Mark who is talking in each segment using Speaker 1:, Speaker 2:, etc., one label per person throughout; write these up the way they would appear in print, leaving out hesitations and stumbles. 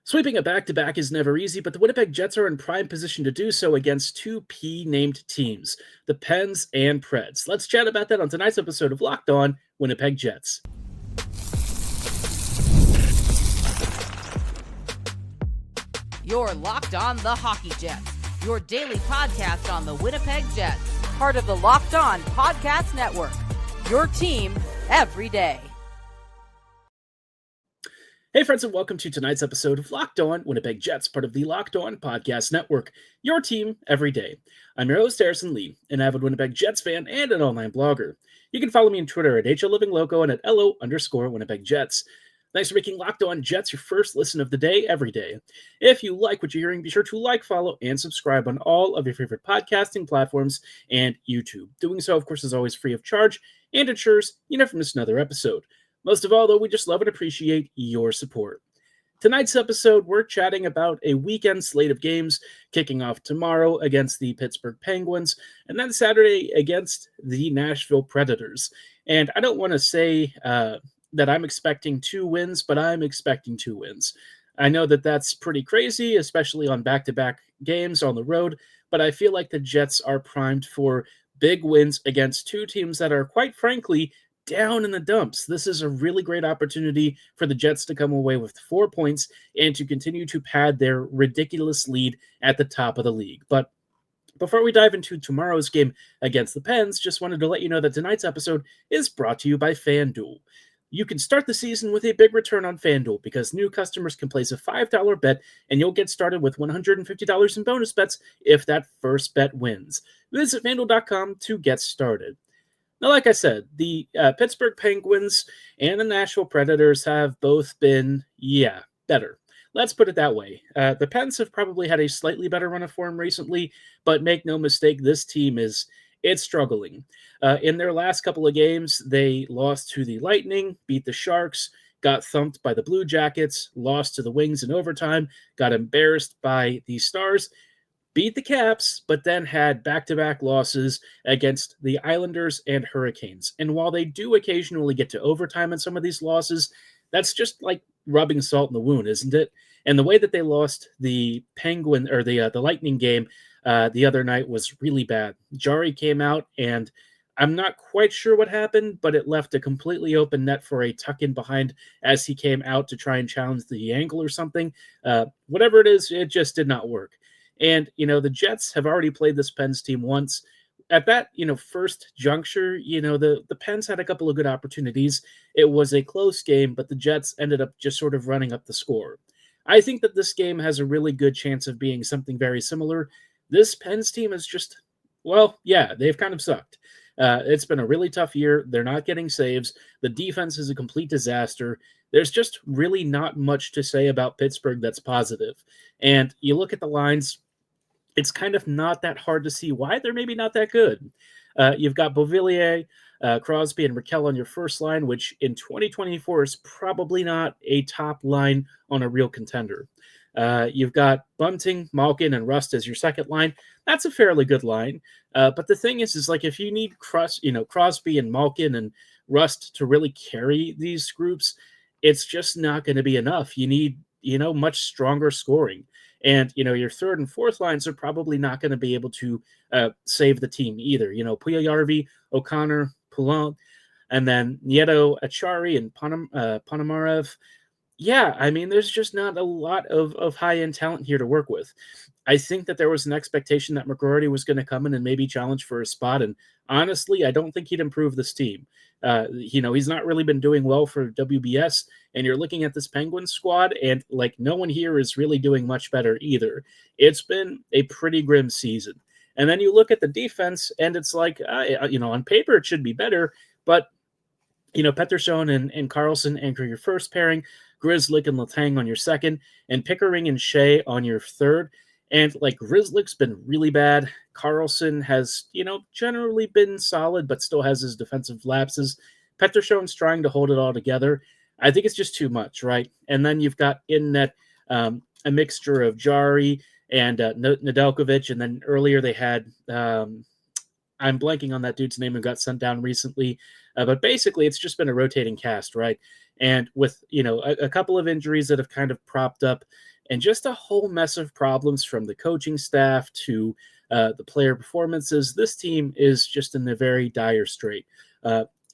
Speaker 1: Sweeping a back-to-back is never easy, but the Winnipeg Jets are in prime position to do so against two P-named teams, the Pens and Preds. Let's chat about that on tonight's episode of Locked On Winnipeg Jets.
Speaker 2: You're Locked On the Hockey Jets, your daily podcast on the Winnipeg Jets, part of the Locked On Podcast Network, your team every day.
Speaker 1: Hey friends, and welcome to tonight's episode of Locked On Winnipeg Jets, part of the Locked On Podcast Network, your team every day. I'm your host, Harrison Lee, an avid Winnipeg Jets fan and an online blogger. You can follow me on Twitter at HLLivingLoco and at LO_Winnipeg Jets. Thanks for making Locked On Jets your first listen of the day every day. If you like what you're hearing, be sure to like, follow, and subscribe on all of your favorite podcasting platforms and YouTube. Doing so, of course, is always free of charge and ensures you never miss another episode. Most of all, though, we just love and appreciate your support. Tonight's episode, we're chatting about a weekend slate of games kicking off tomorrow against the Pittsburgh Penguins and then Saturday against the Nashville Predators. And I don't want to say that I'm expecting 2 wins, but I'm expecting 2 wins. I know that that's pretty crazy, especially on back-to-back games on the road, but I feel like the Jets are primed for big wins against 2 teams that are, quite frankly, down in the dumps. This is a really great opportunity for the Jets to come away with 4 points and to continue to pad their ridiculous lead at the top of the league. But before we dive into tomorrow's game against the Pens, just wanted to let you know that tonight's episode is brought to you by FanDuel. You can start the season with a big return on FanDuel because new customers can place a $5 bet and you'll get started with $150 in bonus bets if that first bet wins. Visit FanDuel.com to get started. Now, like I said, the Pittsburgh Penguins and the Nashville Predators have both been, better. Let's put it that way. The Pens have probably had a slightly better run of form recently, but make no mistake, this team it's struggling. In their last couple of games, they lost to the Lightning, beat the Sharks, got thumped by the Blue Jackets, lost to the Wings in overtime, got embarrassed by the Stars, beat the Caps, but then had back-to-back losses against the Islanders and Hurricanes. And while they do occasionally get to overtime in some of these losses, that's just like rubbing salt in the wound, isn't it? And the way that they lost the Penguin or the Lightning game the other night was really bad. Jari came out, and I'm not quite sure what happened, but it left a completely open net for a tuck-in behind as he came out to try and challenge the angle or something. Whatever it is, it just did not work. And, the Jets have already played this Pens team once. At that, first juncture, the Pens had a couple of good opportunities. It was a close game, but the Jets ended up just sort of running up the score. I think that this game has a really good chance of being something very similar. This Pens team is just, they've kind of sucked. It's been a really tough year. They're not getting saves. The defense is a complete disaster. There's just really not much to say about Pittsburgh that's positive. And you look at the lines, it's kind of not that hard to see why they're maybe not that good. You've got Beauvillier, Crosby, and Raquel on your first line, which in 2024 is probably not a top line on a real contender. You've got Bunting, Malkin, and Rust as your second line. That's a fairly good line. But the thing is like if you need Crosby and Malkin and Rust to really carry these groups, it's just not going to be enough. You need, much stronger scoring. And, your third and fourth lines are probably not going to be able to save the team either. Puyarvi, O'Connor, Poulin, and then Nieto, Achari, and Ponomarev. There's just not a lot of high-end talent here to work with. I think that there was an expectation that McGroarty was going to come in and maybe challenge for a spot, and honestly, I don't think he'd improve this team. He's not really been doing well for WBS, and you're looking at this Penguins squad, and no one here is really doing much better either. It's been a pretty grim season. And then you look at the defense, and it's on paper it should be better, but Pettersson and Carlson anchor your first pairing, Grzelcyk and Letang on your second, and Pickering and Shea on your third. And Grzelcyk's been really bad. Carlson has, generally been solid, but still has his defensive lapses. Pettersson's trying to hold it all together. I think it's just too much, right? And then you've got in net a mixture of Jari and Nedeljkovic, and then earlier they had I'm blanking on that dude's name who got sent down recently. But basically, it's just been a rotating cast, right? And with, a couple of injuries that have kind of propped up, and just a whole mess of problems from the coaching staff to the player performances. This team is just in a very dire strait.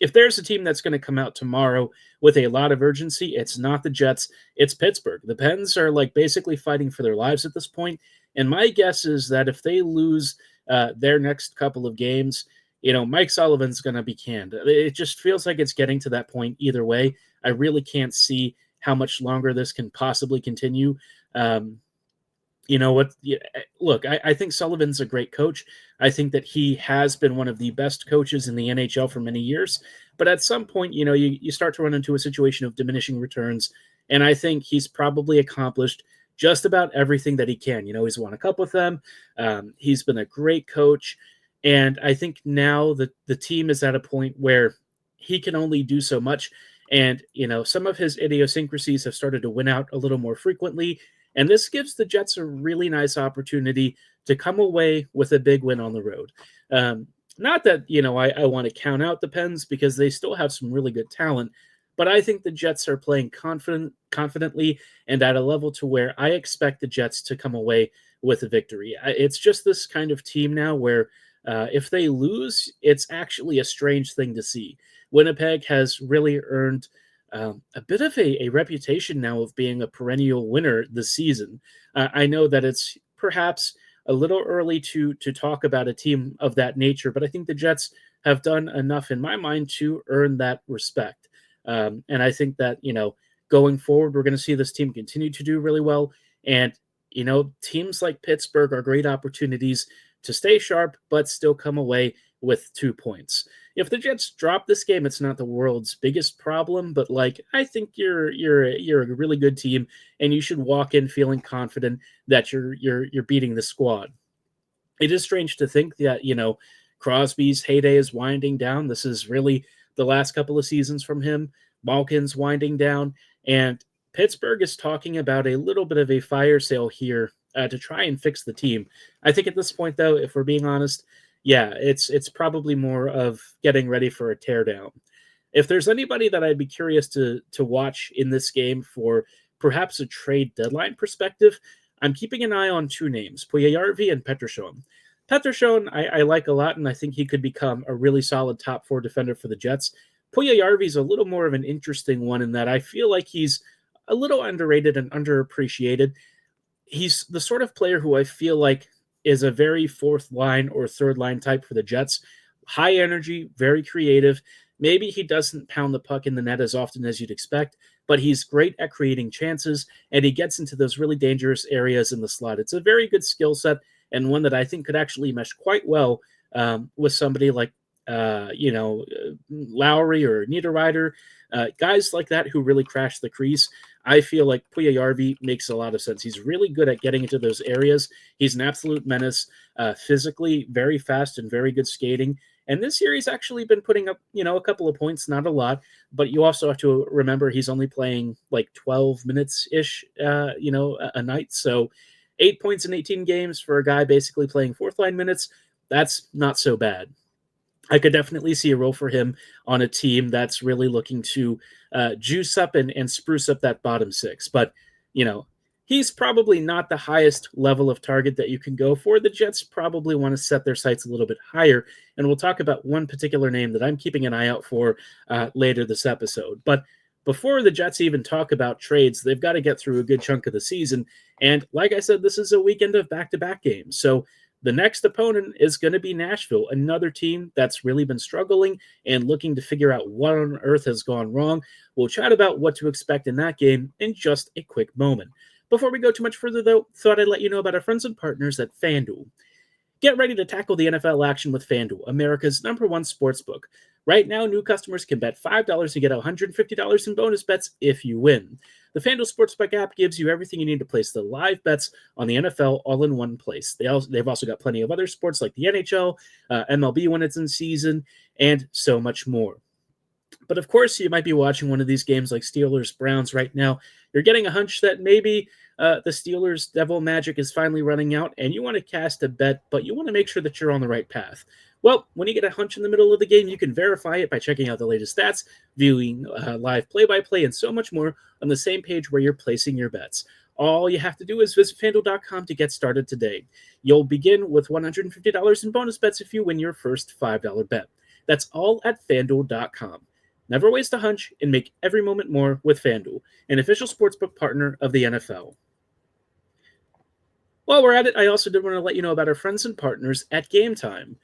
Speaker 1: If there's a team that's going to come out tomorrow with a lot of urgency, it's not the Jets, it's Pittsburgh. The Pens are like basically fighting for their lives at this point. And my guess is that if they lose their next couple of games, Mike Sullivan's going to be canned. It just feels like it's getting to that point either way. I really can't see how much longer this can possibly continue. You know what? Look, I think Sullivan's a great coach. I think that he has been one of the best coaches in the NHL for many years. But at some point, you start to run into a situation of diminishing returns. And I think he's probably accomplished just about everything that he can. He's won a cup with them. He's been a great coach. And I think now that the team is at a point where he can only do so much. And, some of his idiosyncrasies have started to win out a little more frequently. And this gives the Jets a really nice opportunity to come away with a big win on the road. Not that, I want to count out the Pens because they still have some really good talent, but I think the Jets are playing confidently and at a level to where I expect the Jets to come away with a victory. It's just this kind of team now where if they lose, it's actually a strange thing to see. Winnipeg has really earned a bit of a reputation now of being a perennial winner this season. I know that it's perhaps a little early to talk about a team of that nature, but I think the Jets have done enough in my mind to earn that respect. And I think that, going forward, we're going to see this team continue to do really well. And, teams like Pittsburgh are great opportunities to stay sharp, but still come away with 2 points. If the Jets drop this game, it's not the world's biggest problem, but I think you're a really good team, and you should walk in feeling confident that you're beating the squad. It is strange to think that Crosby's heyday is winding down. This is really the last couple of seasons from him. Malkin's winding down, and Pittsburgh is talking about a little bit of a fire sale here to try and fix the team. I think at this point, though, if we're being honest, yeah, it's probably more of getting ready for a teardown. If there's anybody that I'd be curious to watch in this game for perhaps a trade deadline perspective, I'm keeping an eye on 2 names, Puljujarvi and Pettersson. Pettersson I like a lot, and I think he could become a really solid top 4 defender for the Jets. Puljujarvi is a little more of an interesting one in that I feel like he's a little underrated and underappreciated. He's the sort of player who I feel like is a very 4th line or 3rd line type for the Jets. High energy, very creative. Maybe he doesn't pound the puck in the net as often as you'd expect, but he's great at creating chances, and he gets into those really dangerous areas in the slot. It's a very good skill set, and one that I think could actually mesh quite well with somebody like Lowry or Niederreiter, guys like that who really crash the crease. I feel like Puljujarvi makes a lot of sense. He's really good at getting into those areas. He's an absolute menace, physically very fast and very good skating. And this year he's actually been putting up, a couple of points, not a lot, but you also have to remember he's only playing 12 minutes-ish, a night. So 8 points in 18 games for a guy basically playing 4th line minutes, that's not so bad. I could definitely see a role for him on a team that's really looking to juice up and spruce up that bottom 6. But, he's probably not the highest level of target that you can go for. The Jets probably want to set their sights a little bit higher. And we'll talk about one particular name that I'm keeping an eye out for later this episode. But before the Jets even talk about trades, they've got to get through a good chunk of the season. And like I said, this is a weekend of back-to-back games. So the next opponent is going to be Nashville, another team that's really been struggling and looking to figure out what on earth has gone wrong. We'll chat about what to expect in that game in just a quick moment. Before we go too much further, though, thought I'd let you know about our friends and partners at FanDuel. Get ready to tackle the NFL action with FanDuel, America's #1 sportsbook. Right now, new customers can bet $5 to get $150 in bonus bets if you win. The FanDuel Sportsbook app gives you everything you need to place the live bets on the NFL all in one place. They've also got plenty of other sports like the NHL, MLB when it's in season, and so much more. But of course, you might be watching one of these games like Steelers-Browns right now. You're getting a hunch that maybe the Steelers' devil magic is finally running out, and you want to cast a bet, but you want to make sure that you're on the right path. Well, when you get a hunch in the middle of the game, you can verify it by checking out the latest stats, viewing live play-by-play, and so much more on the same page where you're placing your bets. All you have to do is visit FanDuel.com to get started today. You'll begin with $150 in bonus bets if you win your first $5 bet. That's all at FanDuel.com. Never waste a hunch and make every moment more with FanDuel, an official sportsbook partner of the NFL. While we're at it, I also did want to let you know about our friends and partners at Gametime.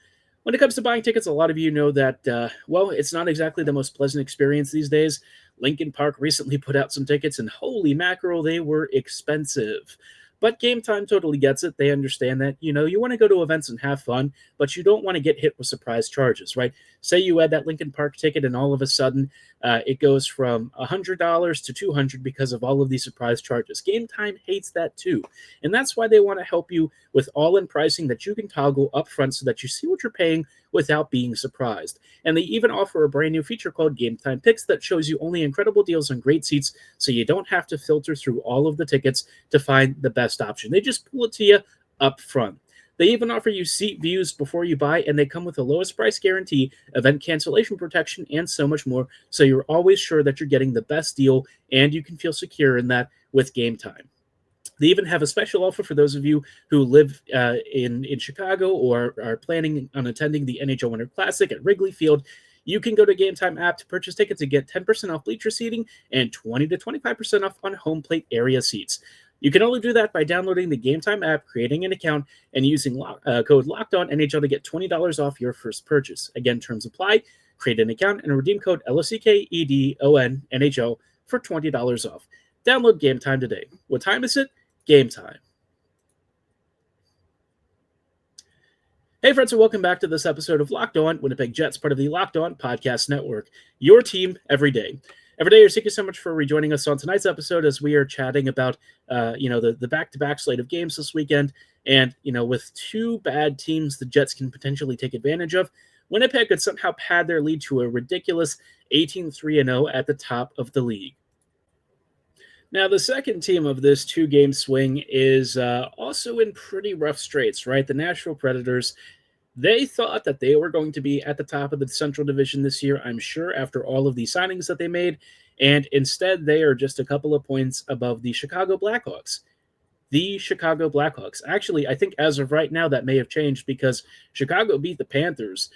Speaker 1: When it comes to buying tickets, a lot of you know that, it's not exactly the most pleasant experience these days. Lincoln Park recently put out some tickets, and holy mackerel, they were expensive. But Gametime totally gets it. They understand that, you want to go to events and have fun, but you don't want to get hit with surprise charges, right? Say you add that Lincoln Park ticket, and all of a sudden it goes from $100 to $200 because of all of these surprise charges. Gametime hates that too. And that's why they want to help you with all-in pricing that you can toggle up front so that you see what you're paying without being surprised. And they even offer a brand new feature called Gametime Picks that shows you only incredible deals on great seats, so you don't have to filter through all of the tickets to find the best option. They just pull it to you up front. They even offer you seat views before you buy, and they come with the lowest price guarantee, event cancellation protection, and so much more, so you're always sure that you're getting the best deal, and you can feel secure in that with Gametime. They even have a special offer for those of you who live in Chicago or are planning on attending the NHL Winter Classic at Wrigley Field. You can go to Gametime app to purchase tickets and get 10% off bleacher seating and 20 to 25% off on home plate area seats. You can only do that by downloading the Gametime app, creating an account, and using code LOCKEDONNHL to get $20 off your first purchase. Again, terms apply. Create an account and redeem code LOCKEDONNHL for $20 off. Download Gametime today. What time is it? Game time. Hey friends, and welcome back to this episode of Locked On Winnipeg Jets, part of the Locked On Podcast Network. Your team every day. Every day, thank you so much for rejoining us on tonight's episode as we are chatting about, the back-to-back slate of games this weekend. And, with two bad teams the Jets can potentially take advantage of, Winnipeg could somehow pad their lead to a ridiculous 18-3-0 at the top of the league. Now, the second team of this two-game swing is also in pretty rough straits, right? The Nashville Predators, they thought that they were going to be at the top of the Central Division this year, I'm sure, after all of the signings that they made, and instead they are just a couple of points above the Chicago Blackhawks. The Chicago Blackhawks. Actually, I think as of right now that may have changed because Chicago beat the Panthers.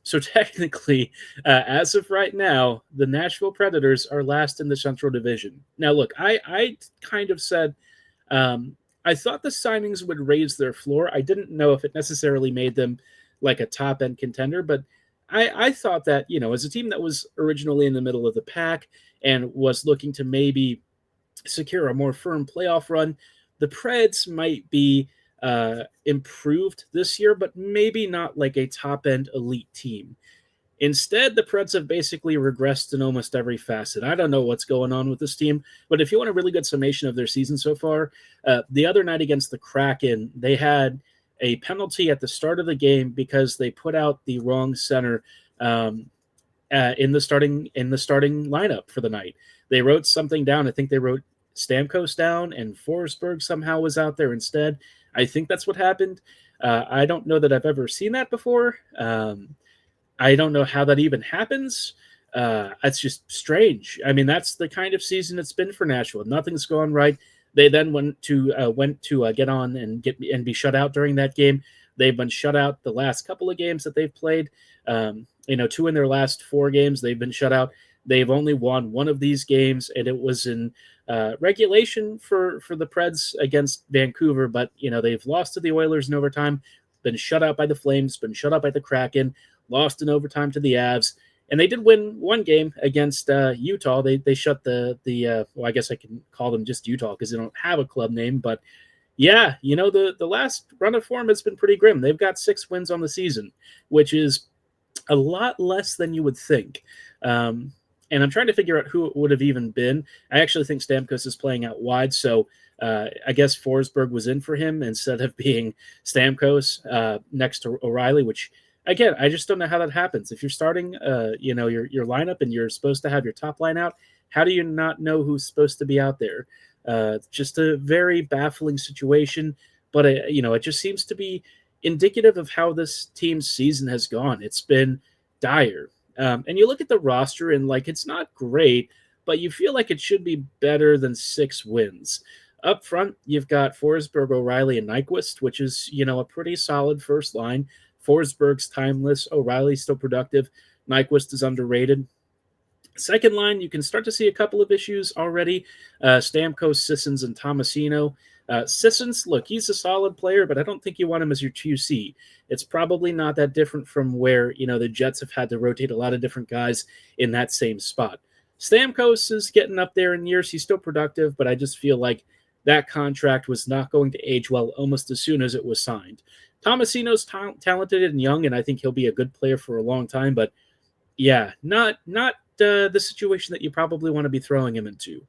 Speaker 1: So technically, as of right now, the Nashville Predators are last in the Central Division. Now, look, I kind of said I thought the signings would raise their floor. I didn't know if it necessarily made them like a top-end contender, but I thought that, as a team that was originally in the middle of the pack and was looking to maybe secure a more firm playoff run, the Preds might be improved this year, but maybe not like a top-end elite team. Instead, the Preds have basically regressed in almost every facet. I don't know what's going on with this team, but if you want a really good summation of their season so far, the other night against the Kraken, they had a penalty at the start of the game because they put out the wrong center in the starting lineup for the night. They wrote something down. I think they wrote Stamkos down, and Forsberg somehow was out there instead. I think that's what happened. I don't know that I've ever seen that before. I don't know how that even happens. It's just strange. I mean, that's the kind of season it's been for Nashville. Nothing's gone right. They then went to get on and be shut out during that game. They've been shut out the last couple of games that they've played. 2 in their last 4 games they've been shut out. They've only won one of these games, and it was in regulation for the Preds against Vancouver. But, they've lost to the Oilers in overtime, been shut out by the Flames, been shut out by the Kraken, lost in overtime to the Avs. And they did win one game against Utah. They shut the I guess I can call them just Utah because they don't have a club name. But, yeah, the last run of form has been pretty grim. They've got 6 wins on the season, which is a lot less than you would think. And I'm trying to figure out who it would have even been. I actually think Stamkos is playing out wide, so I guess Forsberg was in for him instead of being Stamkos next to O'Reilly, which, again, I just don't know how that happens. If you're starting, your lineup and you're supposed to have your top line out, how do you not know who's supposed to be out there? Just a very baffling situation, but it just seems to be indicative of how this team's season has gone. It's been dire. And you look at the roster and, it's not great, but you feel like it should be better than 6 wins. Up front, you've got Forsberg, O'Reilly, and Nyquist, which is, a pretty solid first line. Forsberg's timeless. O'Reilly's still productive. Nyquist is underrated. Second line, you can start to see a couple of issues already. Stamkos, Sissons, and Tomasino. Sissons, look, he's a solid player, but I don't think you want him as your 2C. It's probably not that different from where, the Jets have had to rotate a lot of different guys in that same spot. Stamkos is getting up there in years. He's still productive, but I just feel like that contract was not going to age well almost as soon as it was signed. Tomasino's talented and young, and I think he'll be a good player for a long time, but yeah, not the situation that you probably want to be throwing him into.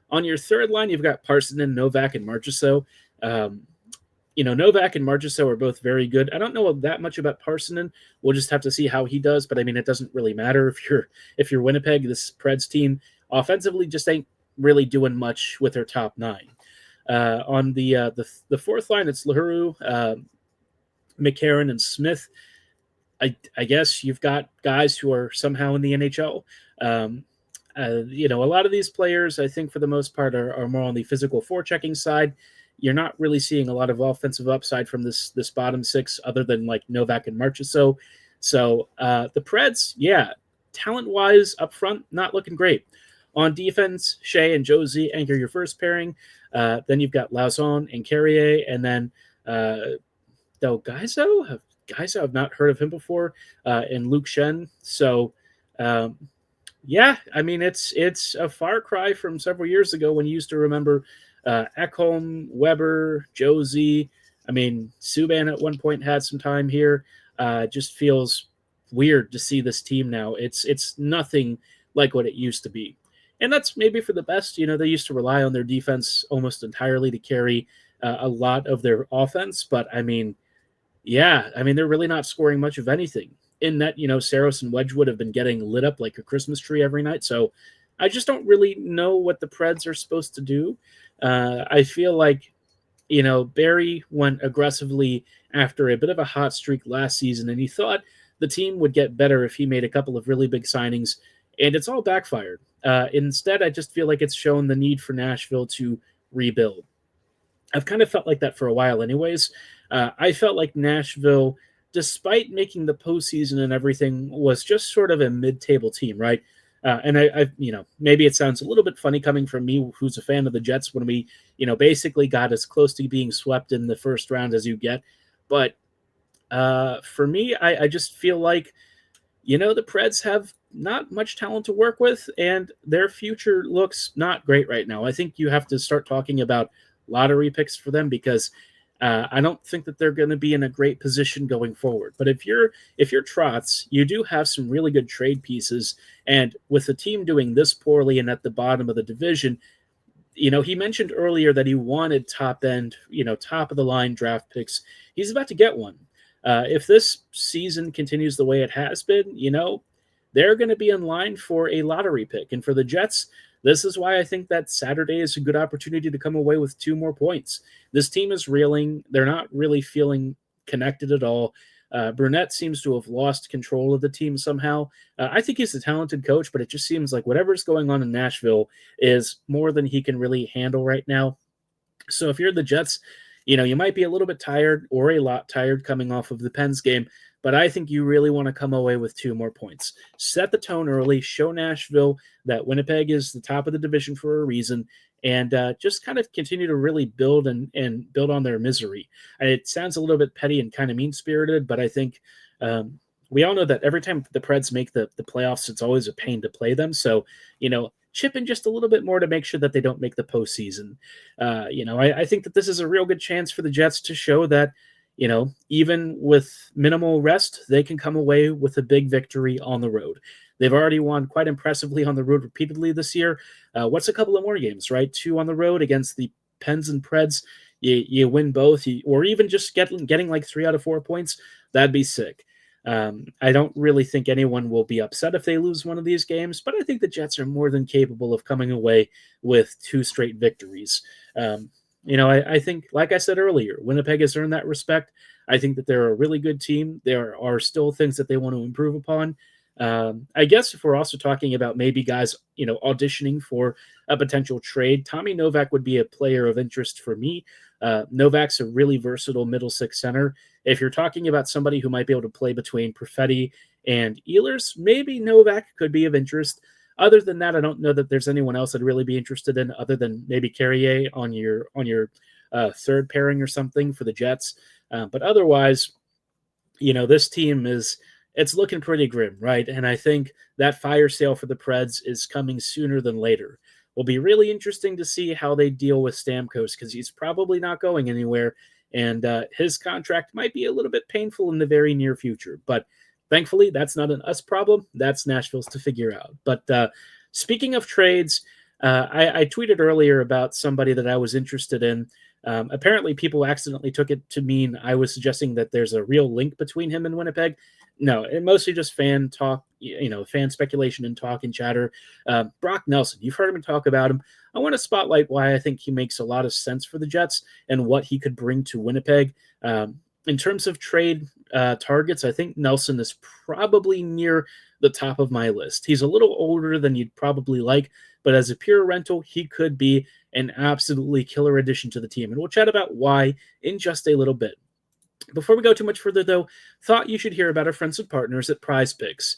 Speaker 1: On your third line, you've got Parssinen, Novak, and Marchessault. Novak and Marchessault are both very good. I don't know that much about Parssinen. We'll just have to see how he does. But I mean, it doesn't really matter if you're Winnipeg. This Preds team offensively just ain't really doing much with their top nine. On the fourth line, it's Lahuru, McCarron, and Smith. I guess you've got guys who are somehow in the NHL. A lot of these players, I think for the most part, are more on the physical forechecking side. You're not really seeing a lot of offensive upside from this bottom six other than like Novak and Marchessault. So the Preds, yeah, talent-wise up front, not looking great. On defense, Shea and Josie anchor your first pairing. Then you've got Lauzon and Carrier, and then Gaizo. I've not heard of him before, and Luke Shen. So, yeah, I mean, it's a far cry from several years ago when you used to remember Ekholm, Weber, Josie. I mean, Subban at one point had some time here. Just feels weird to see this team now. It's nothing like what it used to be. And that's maybe for the best. They used to rely on their defense almost entirely to carry a lot of their offense. But, I mean, yeah, they're really not scoring much of anything. In that, Saros and Wedgwood have been getting lit up like a Christmas tree every night. So I just don't really know what the Preds are supposed to do. I feel like, Barry went aggressively after a bit of a hot streak last season, and he thought the team would get better if he made a couple of really big signings, and it's all backfired. Instead, I just feel like it's shown the need for Nashville to rebuild. I've kind of felt like that for a while anyways. I felt like Nashville, despite making the postseason and everything, was just sort of a mid-table team, right? And I maybe it sounds a little bit funny coming from me, who's a fan of the Jets, when we, basically got as close to being swept in the first round as you get. But for me, I just feel like, the Preds have not much talent to work with, and their future looks not great right now. I think you have to start talking about lottery picks for them, because I don't think that they're going to be in a great position going forward. But if you're Trotz, you do have some really good trade pieces. And with the team doing this poorly and at the bottom of the division, he mentioned earlier that he wanted top end, top of the line draft picks. He's about to get one. If this season continues the way it has been, they're going to be in line for a lottery pick. And for the Jets, this is why I think that Saturday is a good opportunity to come away with 2 more points. This team is reeling. They're not really feeling connected at all. Brunette seems to have lost control of the team somehow. I think he's a talented coach, but it just seems like whatever's going on in Nashville is more than he can really handle right now. So if you're the Jets, you might be a little bit tired or a lot tired coming off of the Pens game, but I think you really want to come away with 2 more points. Set the tone early, show Nashville that Winnipeg is the top of the division for a reason, and just kind of continue to really build and build on their misery. And it sounds a little bit petty and kind of mean-spirited, but I think we all know that every time the Preds make the playoffs, it's always a pain to play them. So, chip in just a little bit more to make sure that they don't make the postseason. I think that this is a real good chance for the Jets to show that, even with minimal rest, they can come away with a big victory on the road. They've already won quite impressively on the road repeatedly this year. What's a couple of more games, right? 2 on the road against the Pens and Preds. You win both, or even just getting like 3 out of 4 points. That'd be sick. I don't really think anyone will be upset if they lose one of these games, but I think the Jets are more than capable of coming away with 2 straight victories. I think, like I said earlier, Winnipeg has earned that respect. I think that they're a really good team. There are still things that they want to improve upon. I guess if we're also talking about maybe guys, auditioning for a potential trade, Tommy Novak would be a player of interest for me. Novak's a really versatile middle six center. If you're talking about somebody who might be able to play between Perfetti and Ehlers, maybe Novak could be of interest. Other than that, I don't know that there's anyone else I'd really be interested in, other than maybe Carrier on your third pairing or something for the Jets. But otherwise, this team it's looking pretty grim, right? And I think that fire sale for the Preds is coming sooner than later. Will be really interesting to see how they deal with Stamkos, because he's probably not going anywhere, and his contract might be a little bit painful in the very near future. But thankfully, that's not an us problem. That's Nashville's to figure out. But speaking of trades, I tweeted earlier about somebody that I was interested in. Apparently, people accidentally took it to mean I was suggesting that there's a real link between him and Winnipeg. No, it mostly just fan talk, fan speculation and talk and chatter. Brock Nelson, you've heard him talk about him. I want to spotlight why I think he makes a lot of sense for the Jets and what he could bring to Winnipeg. In terms of trade targets, I think Nelson is probably near the top of my list. He's a little older than you'd probably like, but as a pure rental, he could be an absolutely killer addition to the team. And we'll chat about why in just a little bit. Before we go too much further, though, thought you should hear about our friends and partners at PrizePicks.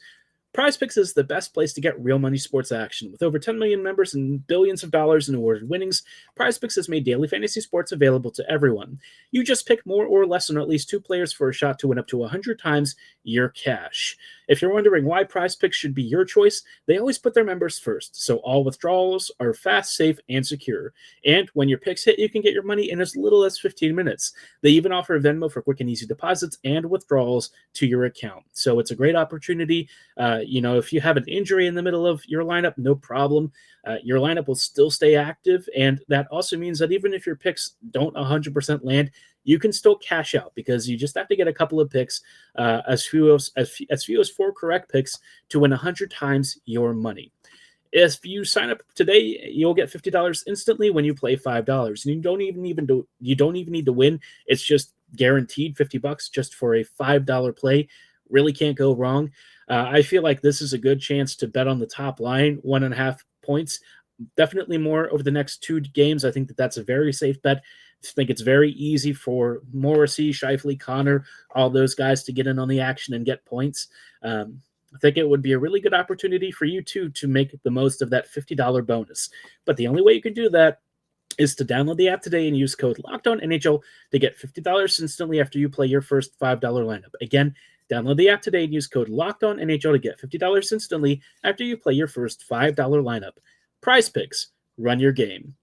Speaker 1: PrizePicks is the best place to get real money sports action. With over 10 million members and billions of dollars in awarded winnings, PrizePicks has made daily fantasy sports available to everyone. You just pick more or less on at least 2 players for a shot to win up to 100 times your cash. If you're wondering why PrizePicks should be your choice, they always put their members first, so all withdrawals are fast, safe, and secure. And when your picks hit, you can get your money in as little as 15 minutes. They even offer Venmo for quick and easy deposits and withdrawals to your account. So it's a great opportunity. If you have an injury in the middle of your lineup, no problem. Your lineup will still stay active, and that also means that even if your picks don't 100% land, you can still cash out, because you just have to get a couple of picks, as few as 4 correct picks to win 100 times your money. If you sign up today, you'll get $50 instantly when you play $5, and you don't even need to win. It's just guaranteed $50 just for a $5 play. Really can't go wrong. I feel like this is a good chance to bet on the top line, 1.5 points. Definitely more over the next 2 games. I think that's a very safe bet. I think it's very easy for Morrissey, Scheifele, Connor, all those guys to get in on the action and get points. I think it would be a really good opportunity for you too to make the most of that $50 bonus. But the only way you can do that is to download the app today and use code LOCKEDONNHL to get $50 instantly after you play your first $5 lineup. Again, download the app today and use code LOCKEDONNHL to get $50 instantly after you play your first $5 lineup. PrizePicks, run your game.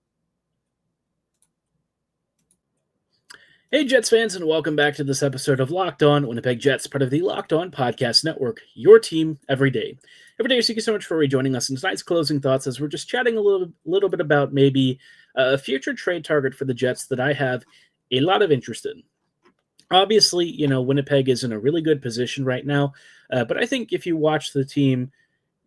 Speaker 1: Hey, Jets fans, and welcome back to this episode of Locked On Winnipeg Jets, part of the Locked On Podcast Network, your team every day. Every day, thank you so much for rejoining us in tonight's closing thoughts, as we're just chatting a little bit about maybe a future trade target for the Jets that I have a lot of interest in. Obviously, Winnipeg is in a really good position right now, but I think if you watch the team,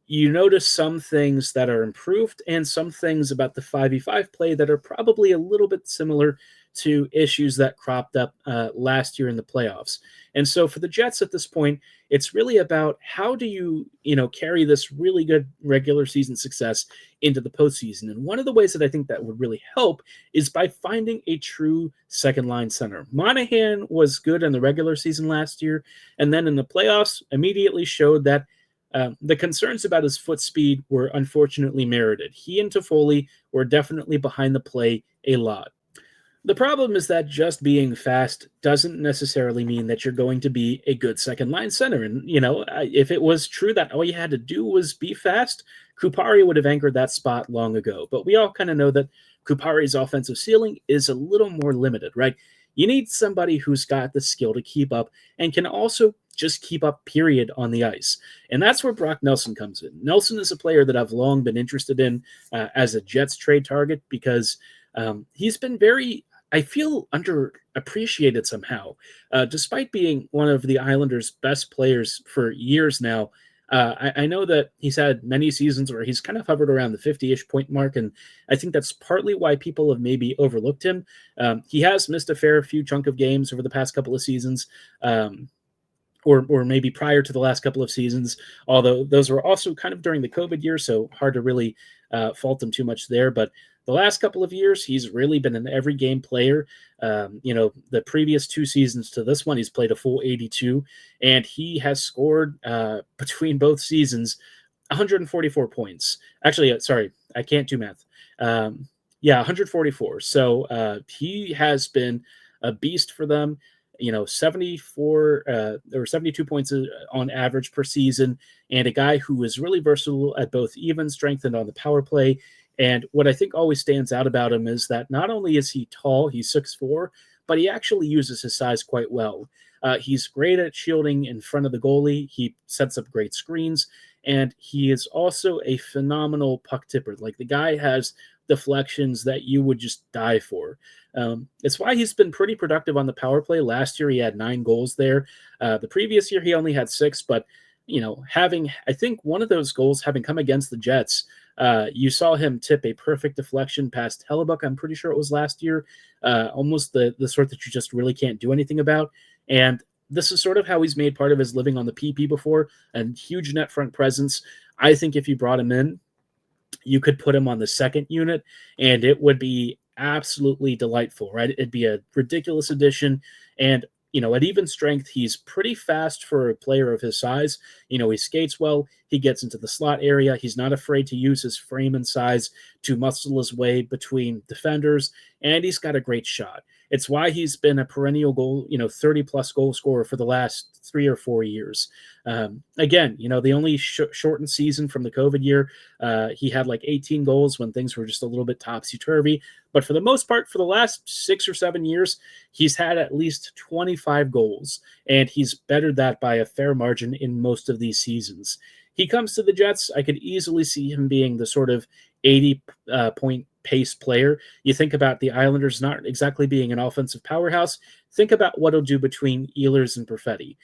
Speaker 1: you notice some things that are improved and some things about the 5v5 play that are probably a little bit similar to issues that cropped up last year in the playoffs. And so for the Jets at this point, it's really about how do you, carry this really good regular season success into the postseason. And one of the ways that I think that would really help is by finding a true second line center. Monahan was good in the regular season last year, and then in the playoffs immediately showed that the concerns about his foot speed were unfortunately merited. He and Toffoli were definitely behind the play a lot. The problem is that just being fast doesn't necessarily mean that you're going to be a good second-line center. And, if it was true that all you had to do was be fast, Kupari would have anchored that spot long ago. But we all kind of know that Kupari's offensive ceiling is a little more limited, right? You need somebody who's got the skill to keep up and can also just keep up, period, on the ice. And that's where Brock Nelson comes in. Nelson is a player that I've long been interested in as a Jets trade target, because he's been very, I feel, underappreciated somehow. Despite being one of the Islanders' best players for years now, I know that he's had many seasons where he's kind of hovered around the 50-ish point mark, and I think that's partly why people have maybe overlooked him. He has missed a fair few chunk of games over the past couple of seasons. or maybe prior to the last couple of seasons, although those were also kind of during the COVID year, so hard to really fault him too much there. But the last couple of years, he's really been an every game player. The previous 2 seasons to this one, he's played a full 82, and he has scored between both seasons 144 points. Actually, sorry, I can't do math. 144. So he has been a beast for them. 74 or 72 points on average per season, and a guy who is really versatile at both even strength and on the power play. And what I think always stands out about him is that not only is he tall, he's 6'4", but he actually uses his size quite well. He's great at shielding in front of the goalie. He sets up great screens, and he is also a phenomenal puck tipper. Like, the guy has deflections that you would just die for. It's why he's been pretty productive on the power play. Last year, he had 9 goals there. The previous year, he only had 6, but I think one of those goals having come against the Jets, you saw him tip a perfect deflection past Hellebuck. I'm pretty sure it was last year, almost the sort that you just really can't do anything about. And this is sort of how he's made part of his living on the PP before, a huge net front presence. I think if you brought him in, you could put him on the second unit, and it would be absolutely delightful, right? It'd be a ridiculous addition. And, at even strength, he's pretty fast for a player of his size. He skates well. He gets into the slot area. He's not afraid to use his frame and size to muscle his way between defenders, and he's got a great shot. It's why he's been a perennial 30-plus goal scorer for the last 3 or 4 years. Again, the only shortened season from the COVID year, he had like 18 goals when things were just a little bit topsy-turvy. But for the most part, for the last 6 or 7 years, he's had at least 25 goals, and he's bettered that by a fair margin in most of these seasons. He comes to the Jets, I could easily see him being the sort of 80-point pace player. You think about the Islanders not exactly being an offensive powerhouse. Think about what he'll do between Ehlers and Perfetti.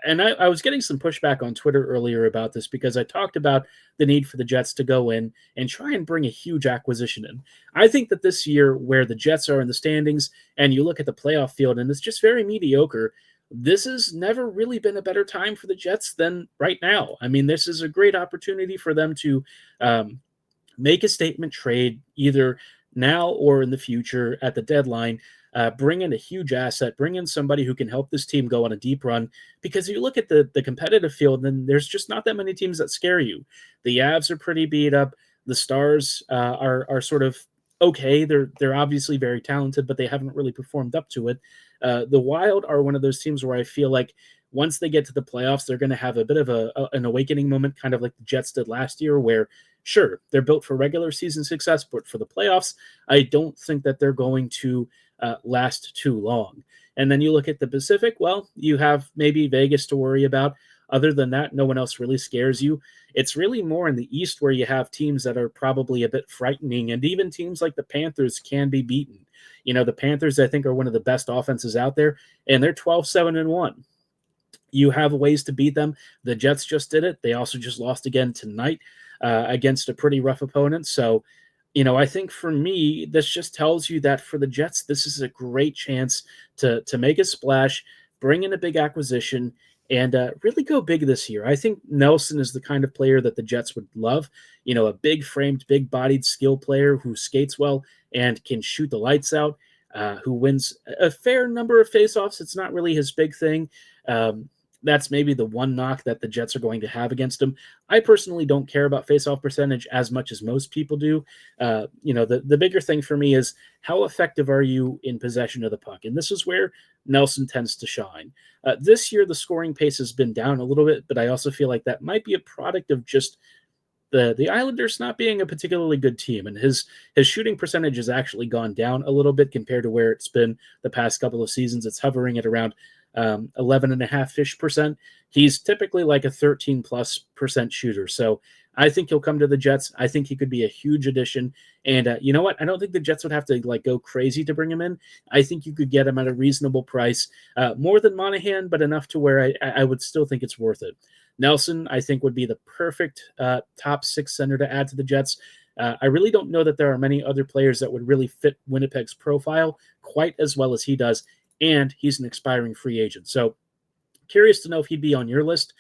Speaker 1: And I was getting some pushback on Twitter earlier about this because I talked about the need for the Jets to go in and try and bring a huge acquisition in. I think that this year, where the Jets are in the standings and you look at the playoff field and it's just very mediocre, this has never really been a better time for the Jets than right now. I mean, this is a great opportunity for them to make a statement trade either now or in the future at the deadline. Bring in a huge asset, bring in somebody who can help this team go on a deep run. Because you look at the competitive field, then there's just not that many teams that scare you. The Avs are pretty beat up. The Stars are sort of okay. They're obviously very talented, but they haven't really performed up to it. The Wild are one of those teams where I feel like once they get to the playoffs, they're going to have a bit of an awakening moment, kind of like the Jets did last year, where sure, they're built for regular season success, but for the playoffs, I don't think that they're going to last too long. And then you look at the Pacific, well, you have maybe Vegas to worry about. Other than that, no one else really scares you. It's really more in the East where you have teams that are probably a bit frightening, and even teams like the Panthers can be beaten. The Panthers, I think, are one of the best offenses out there, and they're 12-7-1. You have ways to beat them. The Jets just did it. They also just lost again tonight against a pretty rough opponent. So, I think for me, this just tells you that for the Jets, this is a great chance to make a splash, bring in a big acquisition, and really go big this year. I think Nelson is the kind of player that the Jets would love. A big-framed, big-bodied skill player who skates well and can shoot the lights out, who wins a fair number of faceoffs. It's not really his big thing. That's maybe the one knock that the Jets are going to have against him. I personally don't care about faceoff percentage as much as most people do. The bigger thing for me is how effective are you in possession of the puck? And this is where Nelson tends to shine. This year, the scoring pace has been down a little bit, but I also feel like that might be a product of just the Islanders not being a particularly good team. And his shooting percentage has actually gone down a little bit compared to where it's been the past couple of seasons. It's hovering at around 11.5%. He's typically like a 13+% shooter. So I think he'll come to the Jets. I think he could be a huge addition. And you know what? I don't think the Jets would have to go crazy to bring him in. I think you could get him at a reasonable price, more than Monahan, but enough to where I would still think it's worth it. Nelson, I think, would be the perfect top 6 center to add to the Jets. I really don't know that there are many other players that would really fit Winnipeg's profile quite as well as he does. And he's an expiring free agent. So Curious to know if he'd be on your list.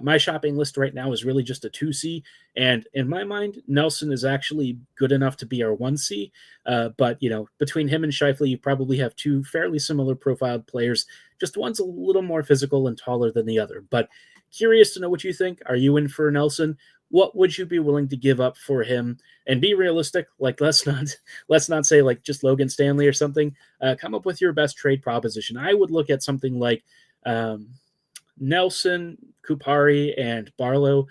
Speaker 1: My shopping list right now is really just a 2C, and in my mind, Nelson is actually good enough to be our 1C. But, between him and Scheifele, you probably have two fairly similar profiled players. Just one's a little more physical and taller than the other. But curious to know what you think. Are you in for Nelson? What would you be willing to give up for him? And be realistic. Like, let's not say like just Logan Stanley or something. Come up with your best trade proposition. I would look at something like Nelson, Kupari, and Barlow.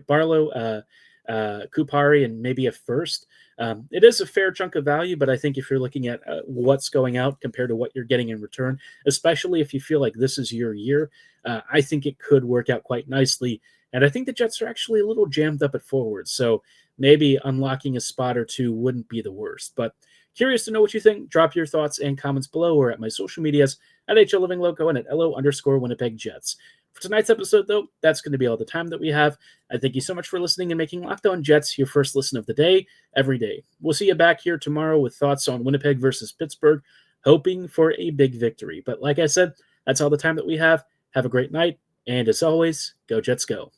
Speaker 1: Barlow, Kupari, and maybe a first. It is a fair chunk of value, but I think if you're looking at what's going out compared to what you're getting in return, especially if you feel like this is your year, I think it could work out quite nicely. And I think the Jets are actually a little jammed up at forward, so maybe unlocking a spot or two wouldn't be the worst. But curious to know what you think. Drop your thoughts and comments below or at my social medias at HLLivingLoco and at LO_Winnipeg Jets. For tonight's episode, though, that's going to be all the time that we have. I thank you so much for listening and making Locked On Jets your first listen of the day, every day. We'll see you back here tomorrow with thoughts on Winnipeg versus Pittsburgh, hoping for a big victory. But like I said, that's all the time that we have. Have a great night, and as always, go Jets go.